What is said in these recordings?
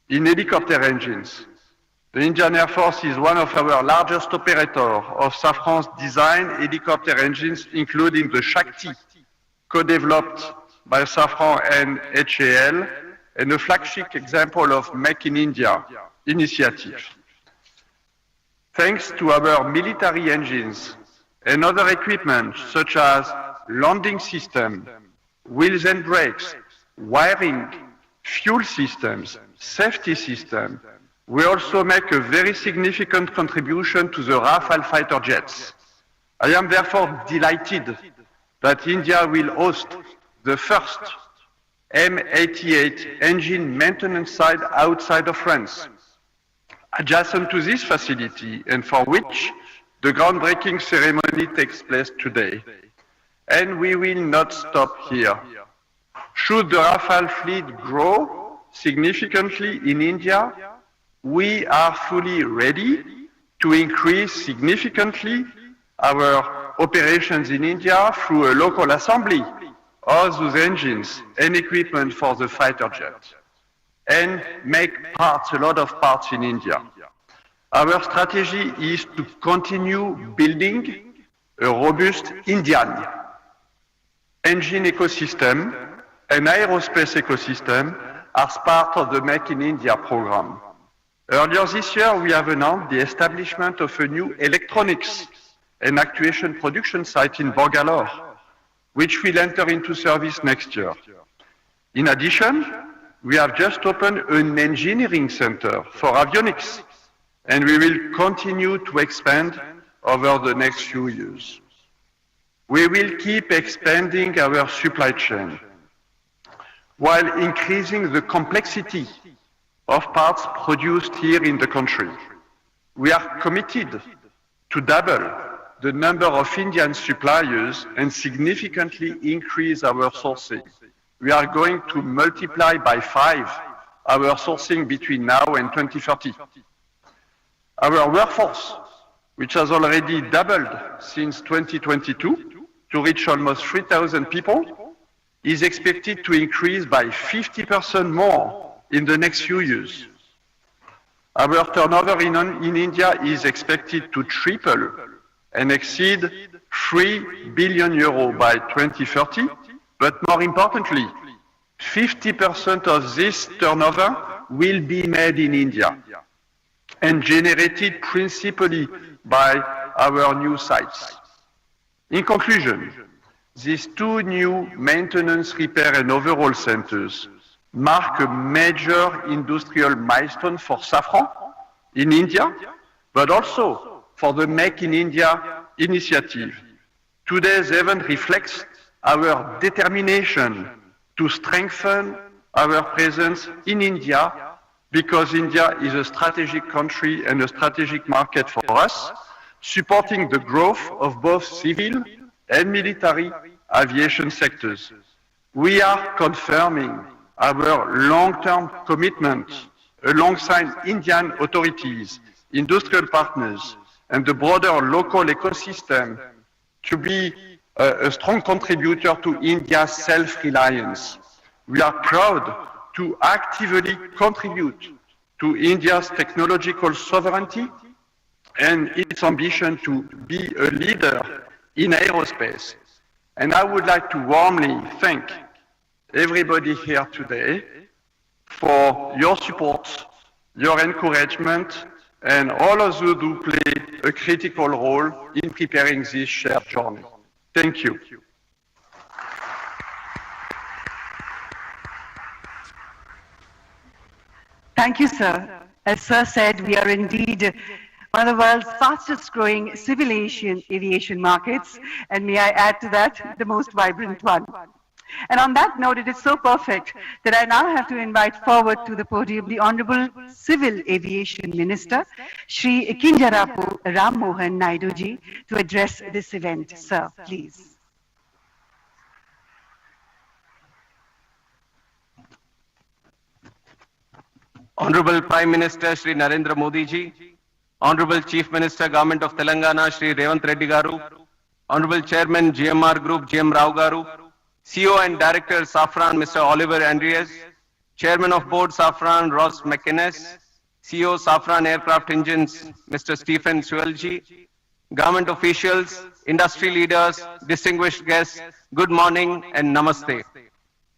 In helicopter engines, the Indian Air Force is one of our largest operators of Safran's design helicopter engines, including the Shakti, co-developed by Safran and HAL, and a flagship example of Make in India initiative. Thanks to our military engines and other equipment such as landing system, wheels and brakes, wiring, fuel systems, safety system, we also make a very significant contribution to the Rafale fighter jets. I am therefore delighted that India will host the first M88 engine maintenance site outside of France, adjacent to this facility, and for which the groundbreaking ceremony takes place today. And we will not stop here. Should the Rafale fleet grow significantly in India, we are fully ready to increase significantly our operations in India through a local assembly of those engines and equipment for the fighter jet, and make a lot of parts in India. Our strategy is to continue building a robust Indian engine ecosystem and aerospace ecosystem as part of the Make in India program. Earlier this year, we have announced the establishment of a new electronics and actuation production site in Bangalore, which will enter into service next year. In addition, we have just opened an engineering center for avionics, and we will continue to expand over the next few years. We will keep expanding our supply chain while increasing the complexity of parts produced here in the country. We are committed to double the number of Indian suppliers and significantly increase our sourcing. We are going to multiply by 5 our sourcing between now and 2030. Our workforce, which has already doubled since 2022 to reach almost 3,000 people, is expected to increase by 50% more in the next few years. Our turnover in India is expected to triple and exceed 3 billion euros by 2030, but more importantly, 50% of this turnover will be made in India and generated principally by our new sites. In conclusion, these 2 new maintenance, repair and overhaul centers mark a major industrial milestone for Safran in India, but also for the Make in India initiative. Today's event reflects our determination to strengthen our presence in India, because India is a strategic country and a strategic market for us, supporting the growth of both civil and military aviation sectors. We are confirming our long-term commitment alongside Indian authorities, industrial partners, and the broader local ecosystem to be a strong contributor to India's self-reliance. We are proud to actively contribute to India's technological sovereignty and its ambition to be a leader in aerospace. And I would like to warmly thank everybody here today for your support, your encouragement, and all of you who play a critical role in preparing this shared journey. Thank you. Thank you, sir. As sir said, we are indeed one of the world's fastest growing civil aviation markets, and may I add to that, the most vibrant one. And on that note, it is so perfect that I now have to invite forward to the podium the Honorable Civil Aviation Minister, Shri Kinjarapu Ram Mohan Naidu ji, to address this event. Sir, please. Honorable Prime Minister Shri Narendra Modi ji, Honorable Chief Minister Government of Telangana Shri Revant Reddy Garu, Honorable Chairman GMR Group GM Rao Garu, CEO and Director Safran Mr. Oliver Andreas, Chairman of Board Safran, Ross McInnes, CEO Safran Aircraft Engines, Mr. Stephen Suelji, government officials, industry leaders, distinguished guests, good morning and namaste.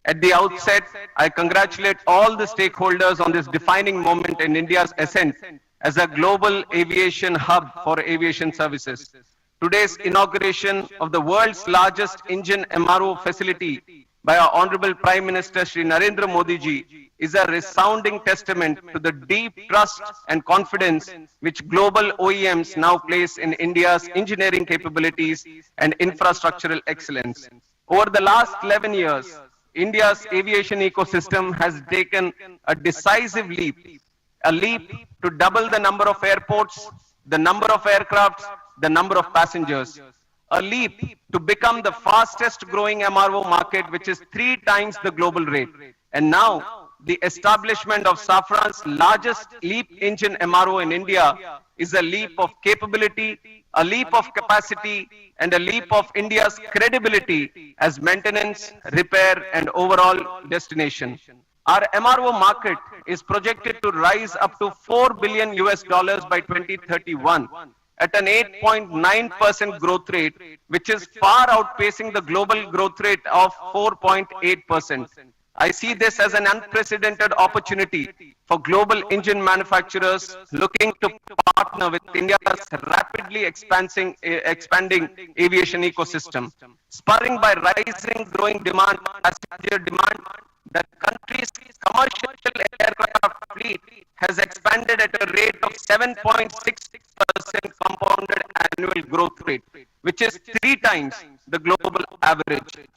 At the outset, I congratulate all the stakeholders on this defining moment in India's ascent as a global aviation hub for aviation services. Today's inauguration of the world's largest engine MRO facility by our Honorable Prime Minister Shri Narendra Modi ji is a resounding testament to the deep trust and confidence which global OEMs now place in India's engineering capabilities and infrastructural excellence. Over the last 11 years, India's aviation ecosystem has taken a decisive leap to double the number of airports, the number of aircrafts, the number of passengers. A leap to become the fastest growing MRO market, which is 3 times the global rate. And now, the establishment of Safran's largest LEAP engine MRO in India is a leap of capability, a leap of capacity, and a leap of India's credibility as maintenance, repair, and overall destination. Our MRO market is projected to rise up to $4 billion by 2031 at an 8.9% growth rate, which is far outpacing the global growth rate of 4.8%. I see this as an unprecedented opportunity for global engine manufacturers looking to partner with India's rapidly expanding aviation ecosystem. Spurring by rising growing demand, passenger demand, the country's commercial aircraft fleet has expanded at a rate of 7.6% compounded annual growth rate, which is 3 times the global average.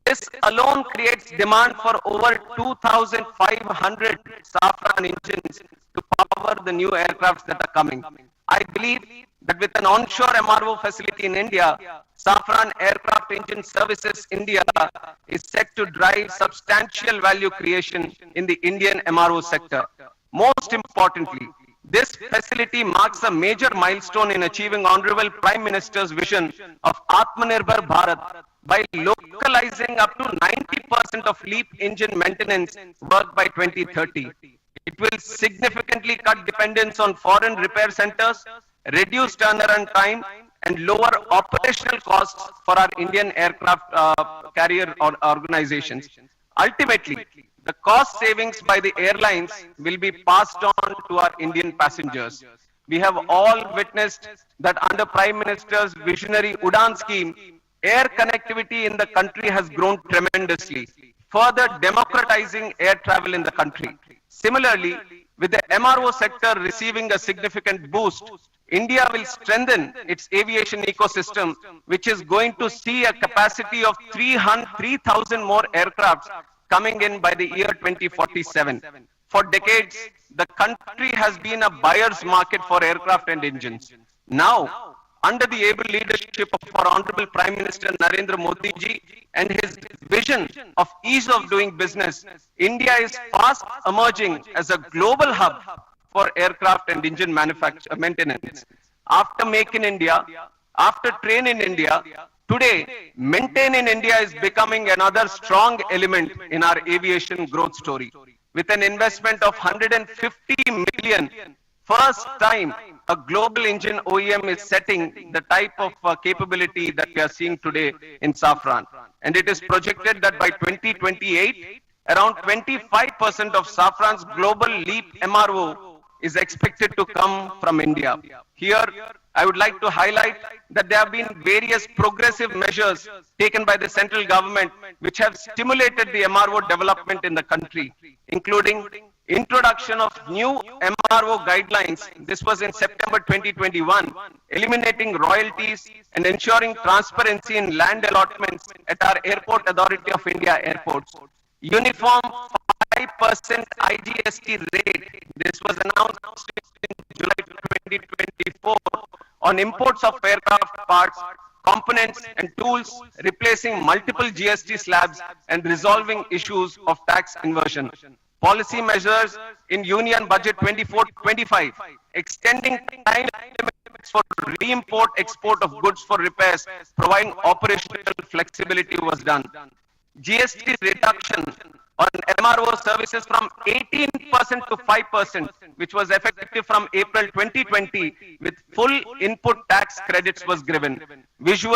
This alone creates demand for over 2,500 Safran engines to power the new aircrafts that are coming. I believe that with an onshore MRO facility in India, Safran Aircraft Engine Services India is set to drive substantial value creation in the Indian MRO sector. Most importantly, this facility marks a major milestone in achieving Honorable Prime Minister's vision of Atmanirbhar Bharat by localizing up to 90% of LEAP engine maintenance work by 2030. It will significantly cut dependence on foreign repair centers, reduce turnaround time, and lower operational costs for our Indian aircraft carrier organizations. Ultimately, the cost savings by the airlines will be passed on to our Indian passengers. We have all witnessed that under Prime Minister's visionary Udan scheme, air connectivity in the country has grown tremendously, further democratizing air travel in the country. Similarly, with the MRO sector receiving a significant boost, India will strengthen its aviation ecosystem, which is going to see a capacity of 3,000 more aircrafts coming in by the year 2047. For decades, the country has been a buyer's market for aircraft and engines. Now, under the able leadership of our Honorable Prime Minister Narendra Modi ji and his vision of ease of doing business, India is fast emerging as a global hub for aircraft and engine maintenance. After Make in India, after Train in India, today Maintain in India is becoming another strong element in our aviation growth story. With an investment of 150 million, first time a global engine OEM is setting the type of capability that we are seeing today in Safran. And it is projected that by 2028, around 25% of Safran's global LEAP MRO is expected to come from India. Here, I would like to highlight that there have been various progressive measures taken by the central government which have stimulated the MRO development in the country, including introduction of new MRO guidelines. This was in September 2021, eliminating royalties and ensuring transparency in land allotments at our Airport Authority of India airports. Uniform 5% IGST rate. This was announced in July 2024 on imports of aircraft parts, components and tools, replacing multiple GST slabs and resolving issues of tax inversion. Policy measures in Union Budget 24-25, extending time limits for re-import export of goods for repairs, providing operational flexibility was done. GST reduction on MRO services from 18% to 5%, which was effective from April 2020, with full input tax credits was given. Visa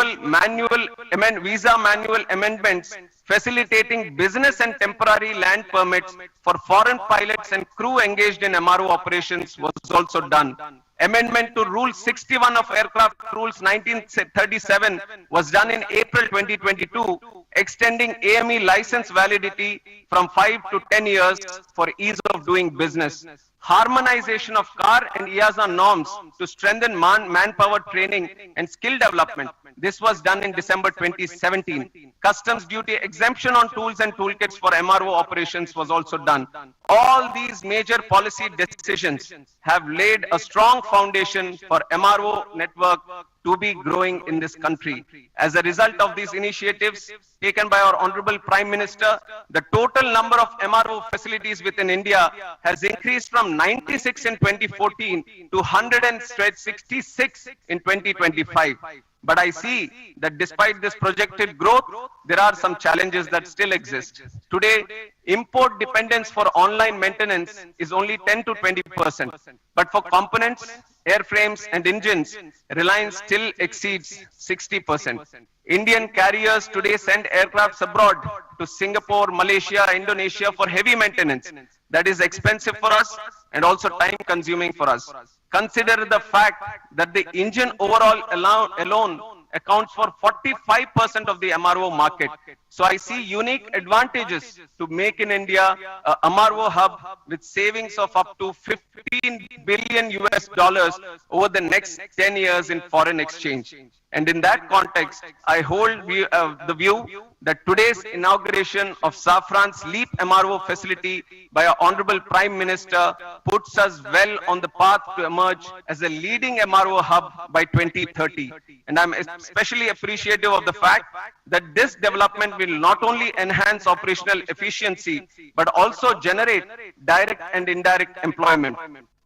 manual amendments facilitating business and temporary land permits for foreign pilots and crew engaged in MRO operations was also done. Amendment to Rule 61 of Aircraft Rules 1937 was done in April 2022, extending AME license validity from 5 to 10 years for ease of doing business. Harmonization of CAR and EASA norms to strengthen manpower training and skill development. This was done in December 2017. Customs duty exemption on tools and toolkits for MRO operations was also done. All these major policy decisions have laid a strong foundation for MRO network to be growing in this country. As a result of these initiatives taken by our Honorable Prime Minister, the total number of MRO facilities within India has increased from 96 in 2014 to 166 in 2025. But I see that despite this projected growth, there are some challenges that still exist. Today, import dependence for online maintenance is only 10 to 20%. But for components, airframes and engines, reliance still exceeds 60%. Indian carriers today send aircrafts abroad to Singapore, Malaysia, Indonesia for heavy maintenance. That is expensive for us and also time consuming for us. Consider the fact that the engine overall alone accounts for 45% of the MRO market. So I see unique advantages to make in India a MRO hub with savings of up to 15 billion US dollars over the next 10 years in foreign exchange. And in that context, I hold the view that today's inauguration of Safran's LEAP MRO facility by our Honorable Prime Minister puts us well on the path to emerge as a leading MRO hub by 2030. And I'm especially appreciative of the fact that this development will not only enhance operational efficiency, but also generate direct and indirect employment.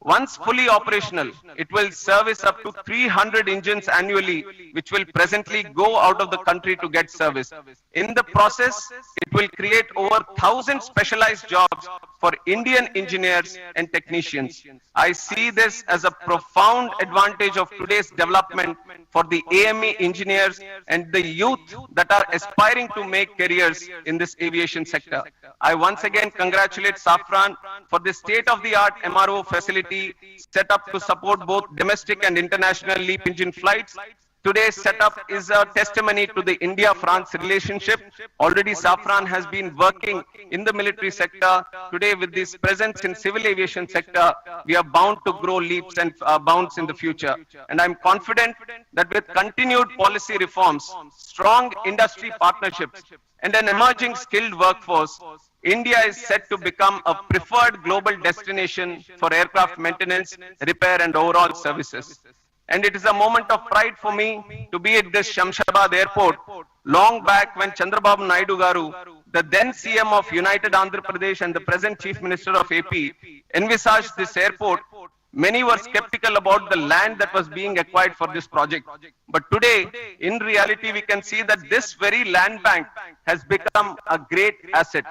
Once fully operational, it will service up to 300 engines annually, which will presently go out of the country to get service. In the process, it will create over 1,000 specialized jobs for Indian engineers and technicians. I see this as a profound advantage of today's development for the AME engineers and the youth that are aspiring to make careers in this aviation sector. I once again congratulate Safran for the state-of-the-art MRO facility set up to support both domestic and international LEAP engine flights. Today's setup is a testimony to the India-France relationship. Already Safran has been working in the military sector. Today with this presence in civil aviation sector, we are bound to grow leaps and bounds in the future. And I'm confident that with continued policy reforms, strong industry partnerships, and an emerging skilled workforce, India is set to become a preferred global destination for aircraft maintenance, repair and overall services. And it is a moment of pride for me to be at this Shamshabad airport. Long back when Chandrababu Naidu Garu, the then CM of United Andhra Pradesh and the present Chief Minister of AP, envisaged this airport, many were skeptical about the land that was being acquired for this project. But today, in reality, we can see that this very land bank has become a great asset.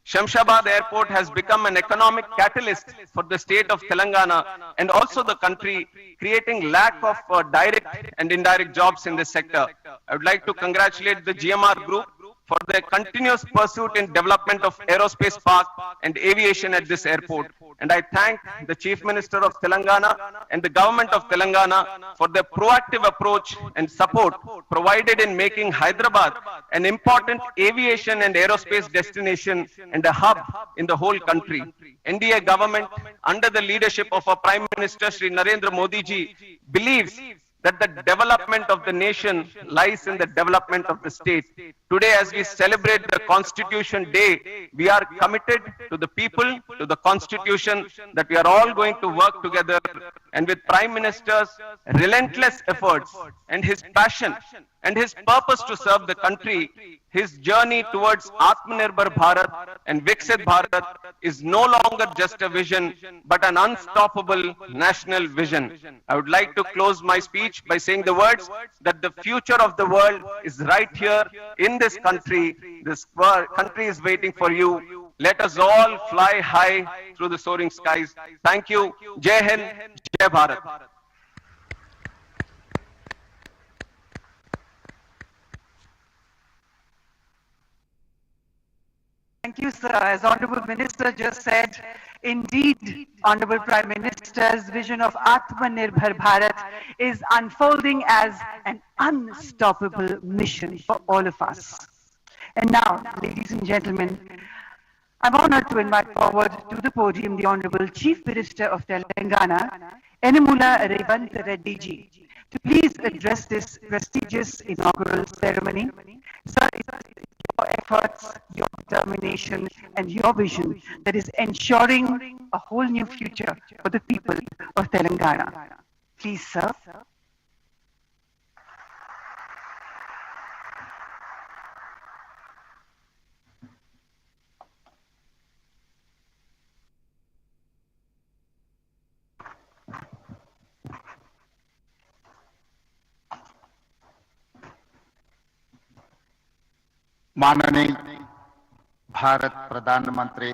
Shamshabad Airport has become an economic catalyst for the state of Telangana and also the country, creating lack of direct and indirect jobs in this sector. I would like to congratulate the GMR Group for their continuous pursuit in development of aerospace park and aviation at this airport. And I thank the Chief Minister of Telangana and the government of Telangana for their proactive approach and support provided in making Hyderabad an important aviation and aerospace destination and a hub in the whole country. NDA government, under the leadership of our Prime Minister Shri Narendra Modi ji, believes that the development of the nation lies in the development of the state. Today, as we celebrate the Constitution Day, we are committed to the people, to the Constitution, that we are all going to work together. And with Prime Minister's relentless efforts and his passion and his purpose to serve the country, his journey towards Atmanirbhar Bharat and Viksit Bharat is no longer just a vision, but an unstoppable national vision. I would like to close my speech by saying the words that the future of the world is right here in this country. This country is waiting for you. Let us all fly high through the soaring skies. Thank you. Jai Hind, Jai Bharat. Thank you, sir. As Honorable Minister just said, indeed, Honorable Prime Minister's vision of Atmanirbhar Bharat is unfolding as an unstoppable mission for all of us. And now, ladies and gentlemen, I'm honored to invite forward to the podium the Honorable Chief Minister of Telangana, Enamula Revant Reddy ji, to please address this prestigious inaugural ceremony. Sir, it is your efforts, your determination, and your vision that is ensuring a whole new future for the people of Telangana. Please, sir. माननीय भारत प्रधानमंत्री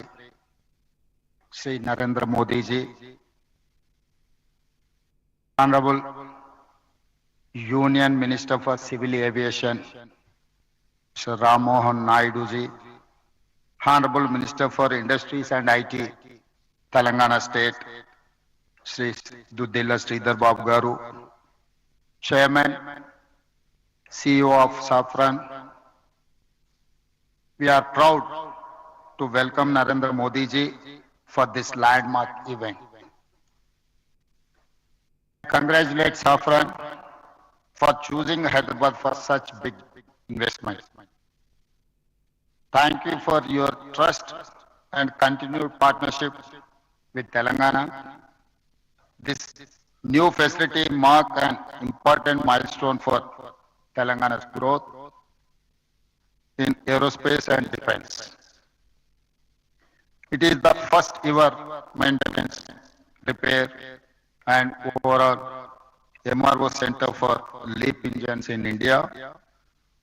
Shri Narendra Modi ji, Honorable Union Minister for Civil Aviation Sir Ram Mohan Naidu ji, Honorable Minister for Industries and IT Telangana State Sri Duddilla Sridhar Babu Garu, Chairman CEO of Safran. We are proud to welcome Narendra Modi ji for this landmark event. Congratulate Safran for choosing Hyderabad for such big investment. Thank you for your trust and continued partnership with Telangana. This new facility marks an important milestone for Telangana's growth in aerospace and defense. It is the first ever maintenance, repair and overall MRO center for LEAP engines in India.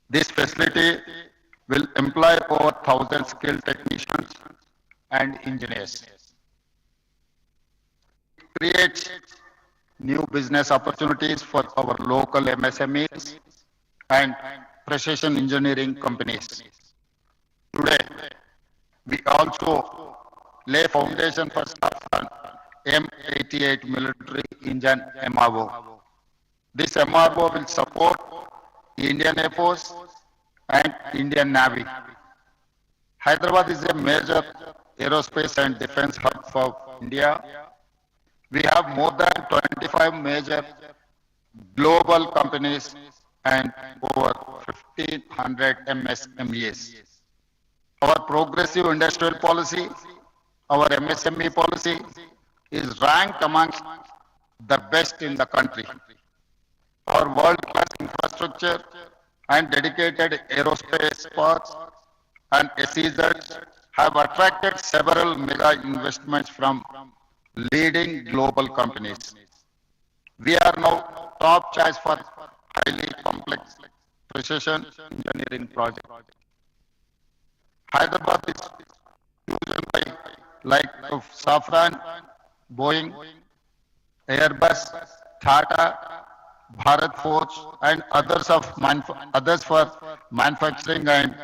This facility will employ over 1,000 skilled technicians and engineers. It creates new business opportunities for our local MSMEs and precision engineering companies. Today, we also lay foundation for Safran M88 military engine MRO. This MRO will support Indian Air Force and Indian Navy. Hyderabad is a major aerospace and defense hub for India. We have more than 25 major global companies and over 1,500 MSMEs. Our progressive industrial policy, our MSME policy, is ranked amongst the best in the country. Our world-class infrastructure and dedicated aerospace parks and SEZs have attracted several mega investments from leading global companies. We are now top choice for highly complex precision engineering projects. Hyderabad is chosen by like of Safran, Boeing, Airbus, Tata, Bharat Forge, and others for manufacturing and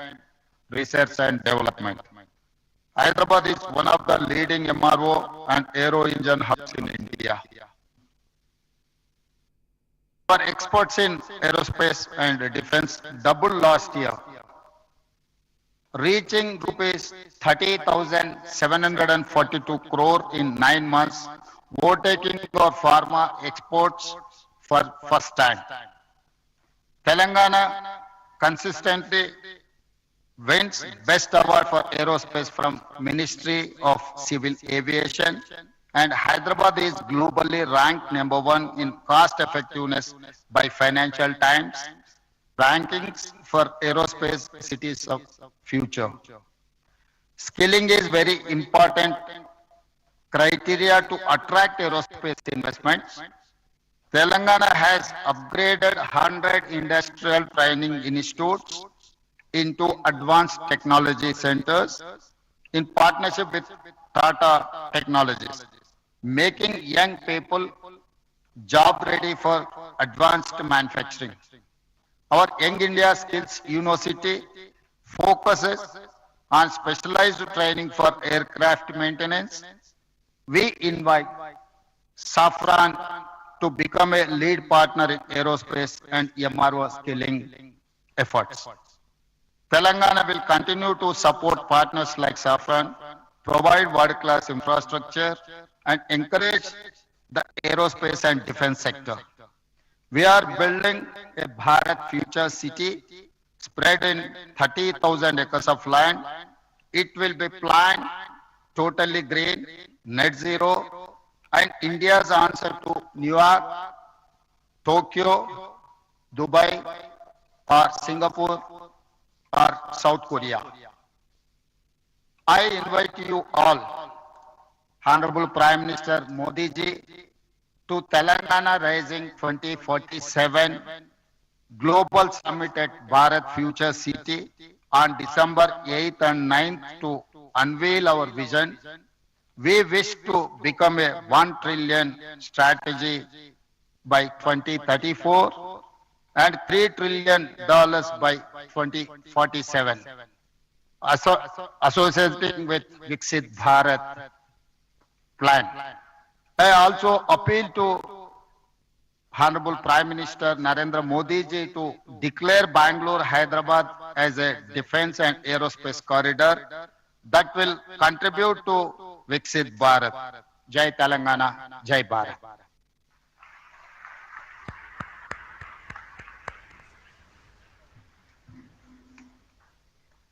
research and development. Hyderabad is one of the leading MRO and aero engine hubs in India. Our exports in aerospace and defense doubled last year, reaching rupees 30,742 crore in 9 months, overtaking our pharma exports for first time. Telangana consistently wins Best Award for Aerospace from Ministry of Civil Aviation, and Hyderabad is globally ranked #1 in cost effectiveness by Financial Times rankings for aerospace cities of future. Skilling is very important criteria to attract aerospace investments. Telangana has upgraded 100 industrial training institutes into advanced technology centers in partnership with Tata Technologies, making young people job ready for advanced manufacturing. Our Young India Skills University focuses on specialized training for aircraft maintenance. We invite Safran to become a lead partner in aerospace and MRO skilling efforts. Telangana will continue to support partners like Safran, provide world-class infrastructure, and encourage the aerospace and defense sector. We are building a Bharat Future City spread in 30,000 acres of land. It will be planned totally green, net zero, and India's answer to New York, Tokyo, Dubai, or Singapore, or South Korea. I invite you all, Honorable Prime Minister Modi ji, to Telangana Rising 2047 Global Summit at Bharat Future City on December 8th and 9th to unveil our vision. We wish to become a 1 trillion strategy by 2034 and $3 trillion by 2047. Associating with Viksit Bharat plan. I also appeal to Honorable Prime Minister Narendra Modi ji to declare Bangalore, Hyderabad as a defense and aerospace corridor that will contribute to Viksit Bharat. Jai Telangana, Jai Bharat.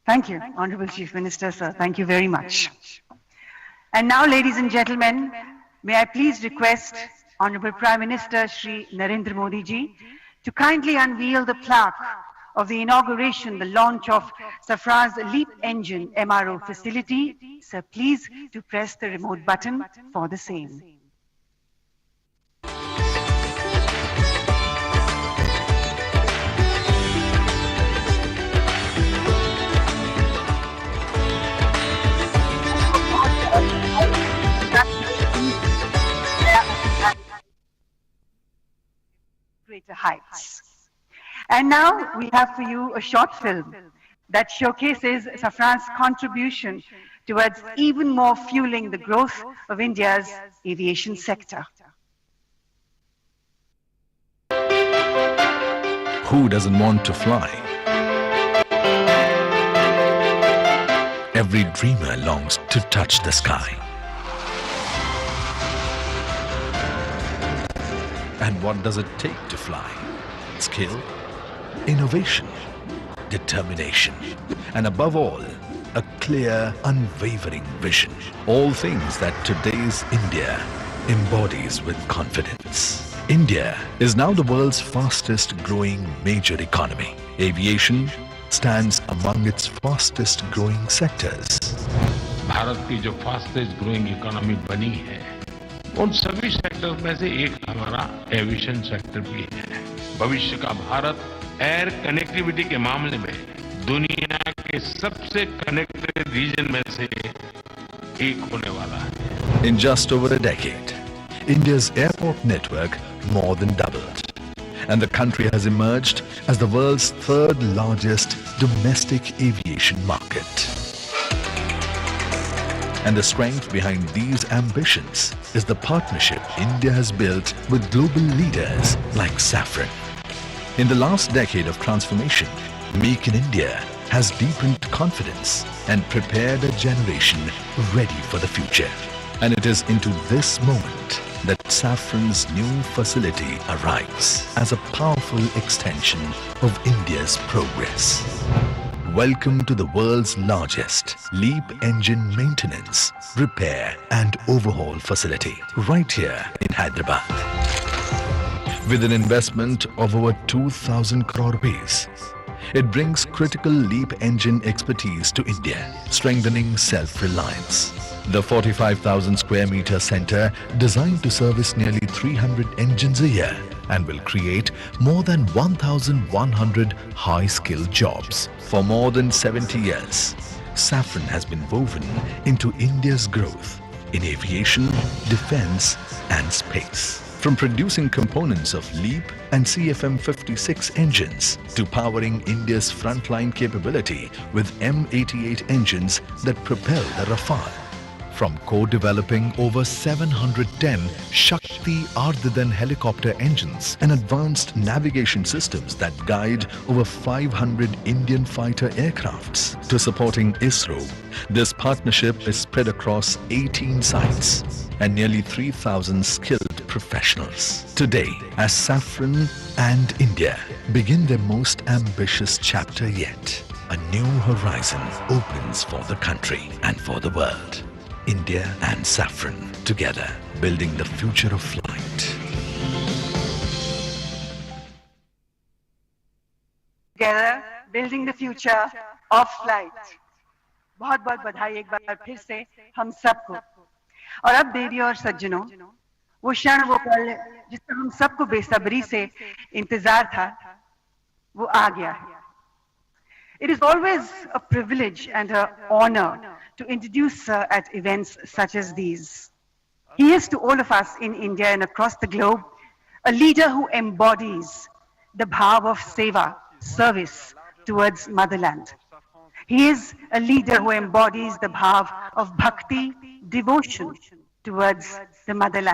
Thank you, Honorable Chief Minister, sir. Thank you very much. And now, ladies and gentlemen, may I please request Honorable Prime Minister Shri Narendra Modi ji to kindly unveil the plaque of the inauguration, the launch of Safran's LEAP engine MRO facility. Sir, please to press the remote button for the same. Greater heights. And now we have for you a short film that showcases Safran's contribution towards even more fueling the growth of India's aviation sector. Who doesn't want to fly? Every dreamer longs to touch the sky. And what does it take to fly? Skill, innovation, determination, and above all, a clear, unwavering vision. All things that today's India embodies with confidence. India is now the world's fastest growing major economy. Aviation stands among its fastest growing sectors. Bharat की जो fastest growing economy बनी है, उन सभी sector में से एक हमारा एविएशन सेक्टर भी है। भविष्य का भारत एयर कनेक्टिविटी के मामले में दुनिया के सबसे कनेक्टेड रीजन में से एक होने वाला है। In just over a decade, India's airport network more than doubled, and the country has emerged as the world's third largest domestic aviation market. And the strength behind these ambitions is the partnership India has built with global leaders like Safran. In the last decade of transformation, Make in India has deepened confidence and prepared a generation ready for the future. And it is into this moment that Safran's new facility arrives as a powerful extension of India's progress. Welcome to the world's largest LEAP engine maintenance, repair and overhaul facility right here in Hyderabad. With an investment of over 2,000 crore rupees, it brings critical LEAP engine expertise to India, strengthening self-reliance. The 45,000 square meter center designed to service nearly 300 engines a year and will create more than 1,100 high-skilled jobs. For more than 70 years, Safran has been woven into India's growth in aviation, defense, and space. From producing components of LEAP and CFM56 engines to powering India's frontline capability with M88 engines that propel the Rafale. From co-developing over 710 Shakti Ardhadan helicopter engines and advanced navigation systems that guide over 500 Indian fighter aircrafts to supporting ISRO, this partnership is spread across 18 sites and nearly 3,000 skilled professionals. Today, as Safran and India begin their most ambitious chapter yet, a new horizon opens for the country and for the world. India and Safran together, building the future of flight. Together, building the future of flight. बहुत बहुत बधाई एक बार फिर से हम सबको। और अब देवी और सज्जनों, वो क्षण वो पल जिसका हम सबको बेसब्री से इंतजार था, वो आ गया है। It is always a privilege and an honor to introduce Sir at events such as these. He is to all of us in India and across the globe a leader who embodies the bhav of seva, service towards motherland. He is a leader who embodies the bhav of bhakti, devotion towards the motherland.